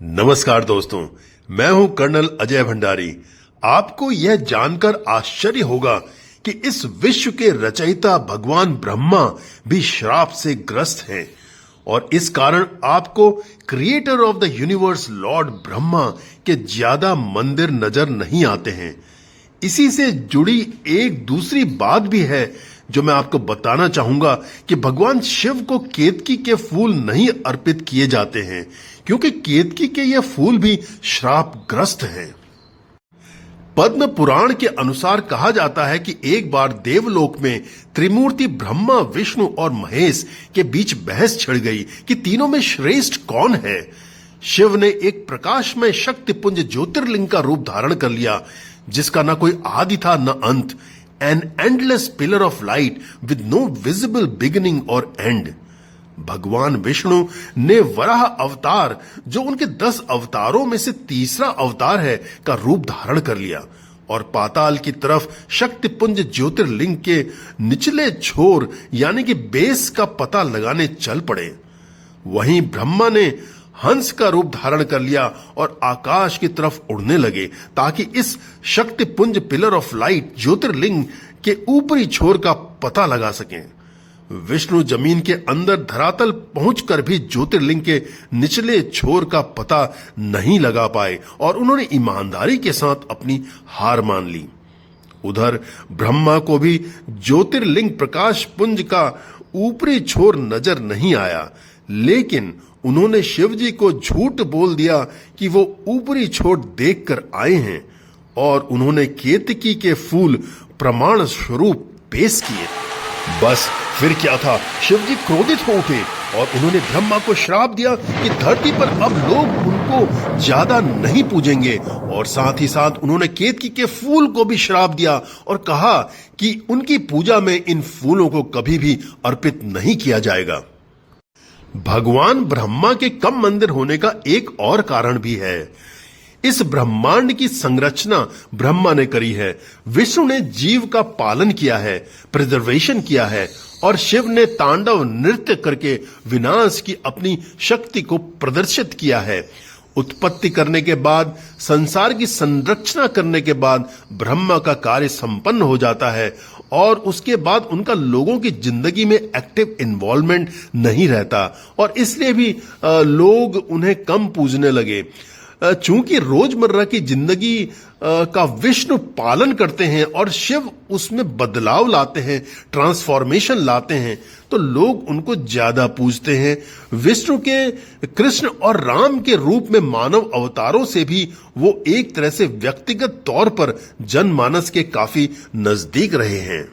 नमस्कार दोस्तों, मैं हूं कर्नल अजय भंडारी। आपको यह जानकर आश्चर्य होगा कि इस विश्व के रचयिता भगवान ब्रह्मा भी श्राप से ग्रस्त हैं और इस कारण आपको creator of the universe Lord Brahma के ज्यादा मंदिर नजर नहीं आते हैं। इसी से जुड़ी एक दूसरी बात भी है जो मैं आपको बताना चाहूंगा कि भगवान शिव को केतकी के फूल नहीं अर्पित किए जाते हैं क्योंकि केतकी के ये फूल भी श्रापग्रस्त हैं। पद्म पुराण के अनुसार कहा जाता है कि एक बार देवलोक में त्रिमूर्ति ब्रह्मा, विष्णु और महेश के बीच बहस छिड़ गई कि तीनों में श्रेष्ठ कौन है। शिव ने एक प्रकाशमय शक्तिपुंज ज्योतिर्लिंग का रूप धारण कर लिया जिसका न कोई आदि था न अंत। An endless pillar of light with no visible beginning or end. भगवान विष्णु ने वराह अवतार, जो उनके 10 अवतारों में से तीसरा अवतार है, का रूप धारण कर लिया और पाताल की तरफ शक्तिपुंज ज्योतिर्लिंग के निचले छोर यानी कि बेस का पता लगाने चल पड़े। वहीं ब्रह्मा ने हंस का रूप धारण कर लिया और आकाश की तरफ उड़ने लगे ताकि इस शक्तिपुंज पिलर ऑफ लाइट ज्योतिर्लिंग के ऊपरी छोर का पता लगा सकें। विष्णु जमीन के अंदर धरातल पहुंचकर भी ज्योतिर्लिंग के निचले छोर का पता नहीं लगा पाए और उन्होंने ईमानदारी के साथ अपनी हार मान ली। उधर ब्रह्मा को भी ज्योतिर्लिंग प्रकाश पुंज का ऊपरी छोर नजर नहीं आया, लेकिन उन्होंने शिव जी को झूठ बोल दिया कि वो ऊपरी छोर देखकर आए हैं और उन्होंने केतकी के फूल प्रमाण स्वरूप पेश किए। बस फिर क्या था, शिव जी क्रोधित हो उठे और उन्होंने ब्रह्मा को श्राप दिया कि धरती पर अब लोग उनको ज्यादा नहीं पूजेंगे और साथ ही साथ उन्होंने केतकी के फूल को भी श्राप दिया और कहा कि उनकी पूजा में इन फूलों को कभी भी अर्पित नहीं किया जाएगा। भगवान ब्रह्मा के कम मंदिर होने का एक और कारण भी है। इस ब्रह्मांड की संरचना ब्रह्मा ने करी है, विष्णु ने जीव का पालन किया है, प्रिजर्वेशन किया है और शिव ने तांडव नृत्य करके विनाश की अपनी शक्ति को प्रदर्शित किया है। उत्पत्ति करने के बाद, संसार की संरचना करने के बाद ब्रह्मा का कार्य संपन्न हो जाता है और उसके बाद उनका लोगों की जिंदगी में एक्टिव इन्वॉल्वमेंट नहीं रहता और इसलिए भी लोग उन्हें कम पूजने लगे। चूंकि रोजमर्रा की जिंदगी का विष्णु पालन करते हैं और शिव उसमें बदलाव लाते हैं, ट्रांसफॉर्मेशन लाते हैं, तो लोग उनको ज्यादा पूजते हैं। विष्णु के कृष्ण और राम के रूप में मानव अवतारों से भी वो एक तरह से व्यक्तिगत तौर पर जनमानस के काफी नजदीक रहे हैं।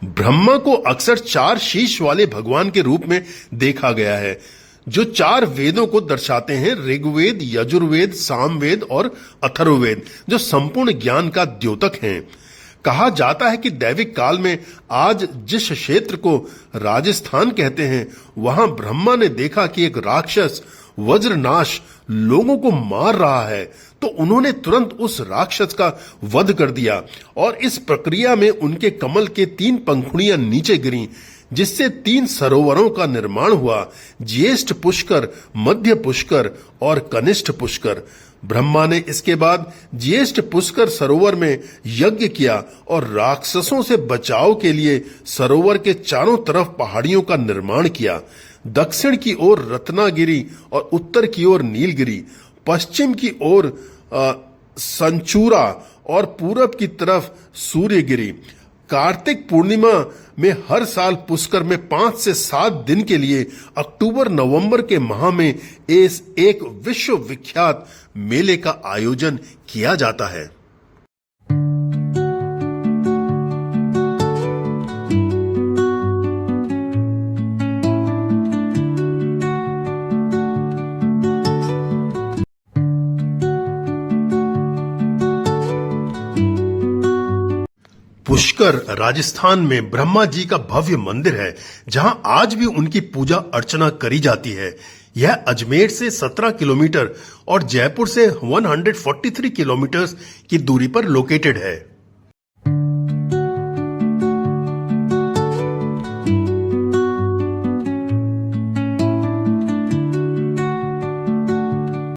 ब्रह्मा को अक्सर 4 शीश वाले भगवान के रूप में देखा गया है जो 4 वेदों को दर्शाते हैं, ऋग्वेद, यजुर्वेद, सामवेद और अथर्ववेद, जो संपूर्ण ज्ञान का द्योतक हैं। कहा जाता है कि दैविक काल में आज जिस क्षेत्र को राजस्थान कहते हैं, वहां ब्रह्मा ने देखा कि एक राक्षस वज्रनाश लोगों को मार रहा है, तो उन्होंने तुरंत उस राक्षस का वध कर दिया और इस प्रक्रिया में उनके कमल के 3 पंखुड़ियां नीचे गिरीं, जिससे 3 सरोवरों का निर्माण हुआ, ज्येष्ठ पुष्कर, मध्य पुष्कर और कनिष्ठ पुष्कर। ब्रह्मा ने इसके बाद ज्येष्ठ पुष्कर सरोवर में यज्ञ किया और राक्षसों से बचाव के लिए सरोवर के चारों तरफ पहाड़ियों का निर्माण किया। दक्षिण की ओर रत्नागिरी और उत्तर की ओर नीलगिरी, पश्चिम की ओर संचूरा और पूरब की तरफ सूर्यगिरी। कार्तिक पूर्णिमा में हर साल पुष्कर में 5 से 7 दिन के लिए अक्टूबर नवंबर के माह में एक विश्व विख्यात मेले का आयोजन किया जाता है। पुष्कर राजस्थान में ब्रह्मा जी का भव्य मंदिर है जहां आज भी उनकी पूजा अर्चना करी जाती है। यह अजमेर से 17 किलोमीटर और जयपुर से 143 किलोमीटर की दूरी पर लोकेटेड है।